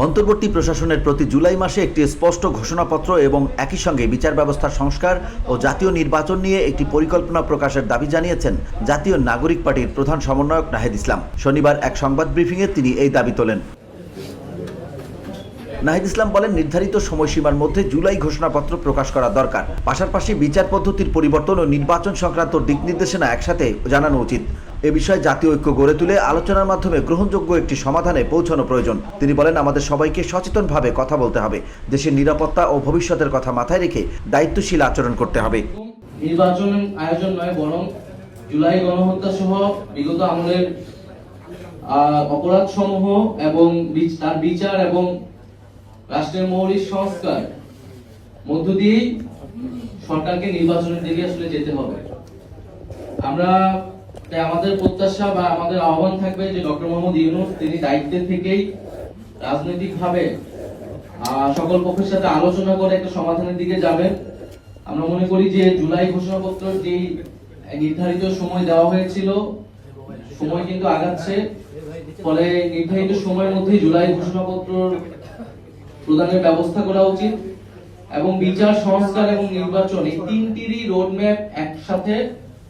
অন্তর্বর্তী প্রশাসনের প্রতি জুলাই মাসে একটি স্পষ্ট ঘোষণাপত্র এবং একই সঙ্গে বিচার ব্যবস্থার সংস্কার ও জাতীয় নির্বাচন নিয়ে একটি পরিকল্পনা প্রকাশের দাবি জানিয়েছেন জাতীয় নাগরিক পার্টির প্রধান সমন্বয়ক নাহিদ ইসলাম। শনিবার এক সংবাদ ব্রিফিংয়ে তিনি এই দাবি তোলেন। নাহিদ ইসলাম বলেন, নির্ধারিত সময়সীমার মধ্যে জুলাই ঘোষণাপত্র প্রকাশ করা দরকার। পাশাপাশি বিচার পদ্ধতির পরিবর্তন ও নির্বাচন সংক্রান্ত দিক নির্দেশনা একসাথে জানানো উচিত। এ বিষয়ে জাতীয় ঐক্য গড়ে তুলে আলোচনার মাধ্যমে গ্রহণযোগ্য একটি সমাধানে পৌঁছানো প্রয়োজন। তিনি বলেন, আমাদের সবাইকে সচেতনভাবে কথা বলতে হবে। দেশের নিরাপত্তা ও ভবিষ্যতের কথা মাথায় রেখে দায়িত্বশীল আচরণ করতে হবে। নির্বাচন আয়োজন নয়, বরং জুলাই গণহত্যা সহ বিগত আমলের অপরাধ সমূহ এবং তার বিচার এবং রাষ্ট্রের মৌলিক সংস্কার মধ্য দিয়েই সরকারকে নির্বাচনের দিকে আসলে যেতে হবে। আমাদের প্রত্যাশা বা আমাদের আহ্বান থাকবে যে ডক্টর মোহাম্মদ ইউনূস তিনি দায়িত্বের থেকেই রাজনৈতিকভাবে সকল পক্ষের সাথে আলোচনা করে একটা সমাধানের দিকে যাবেন। আমরা মনে করি যে জুলাই ঘোষণাপত্র যে নির্ধারিত সময় দেওয়া হয়েছিল, সময় কিন্তু আগাচ্ছে, ফলে নির্ধারিত সময়ের মধ্যে জুলাই ঘোষণাপত্র প্রদানের ব্যবস্থা করা উচিত এবং বিচার সংস্কার এবং নির্বাচন এই তিনটিরই রোডম্যাপ একসাথে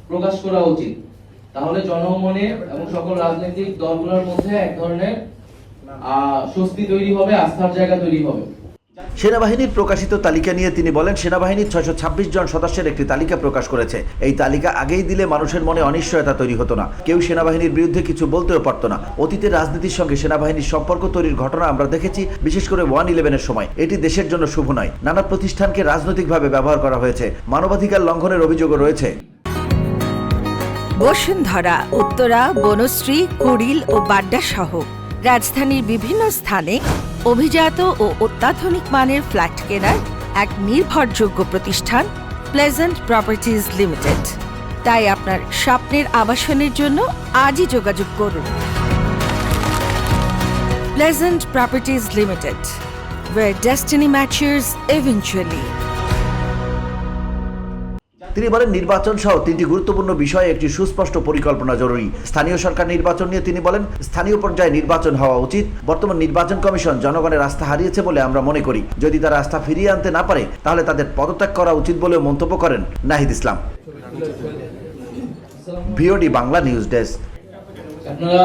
প্রকাশ করা উচিত। তাহলে জনমনে এবং সকল রাজনৈতিক দলগুলোর মধ্যে এক ধরনের স্বস্তি তৈরি হবে, আস্থার জায়গা তৈরি হবে। সেনাবাহিনীর প্রকাশিত তালিকা নিয়ে তিনি বলেন, সেনাবাহিনীর 626 জন সদস্যের একটি তালিকা প্রকাশ করেছে। এই তালিকা আগেই দিলে মানুষের মনে অনিশ্চয়তা তৈরি হতো না, কেউ সেনাবাহিনীর বিরুদ্ধে কিছু বলতেও পারত না। অতীতের রাজনীতির সঙ্গে সেনাবাহিনীর সম্পর্ক তৈরির ঘটনা আমরা দেখেছি, বিশেষ করে 1/11-এর সময়। এটি দেশের জন্য শুভ নয়। নানা প্রতিষ্ঠানকে রাজনৈতিকভাবে ব্যবহার করা হয়েছে, মানবাধিকার লঙ্ঘনের অভিযোগও রয়েছে। বসুন্ধরা, উত্তরা, বনশ্রী, কুড়িল ও বাড্ডা সহ রাজধানীর বিভিন্ন স্থানে অভিজাত ও অত্যাধুনিক মানের ফ্ল্যাট কেনার এক নির্ভরযোগ্য প্রতিষ্ঠান প্লেজেন্ট প্রপার্টিজ লিমিটেড। তাই আপনার স্বপ্নের আবাসনের জন্য আজই যোগাযোগ করুন। Pleasant properties limited, where destiny matures eventually. তিনি বলেন, নির্বাচন সহ তিনটি গুরুত্বপূর্ণ বিষয়ে একটি সুস্পষ্ট পরিকল্পনা জরুরি। স্থানীয় সরকার নির্বাচন নিয়ে তিনি বলেন, স্থানীয় পর্যায়ে নির্বাচন হওয়া উচিত। বর্তমান নির্বাচন কমিশন জনগণের আস্থা হারিয়েছে বলে আমরা মনে করি। যদি তারা আস্থা ফিরিয়ে আনতে না পারে, তাহলে তাদের পদত্যাগ করা উচিত বলেও মন্তব্য করেন Nahid Islam. VOD Bangla news desk. আপনারা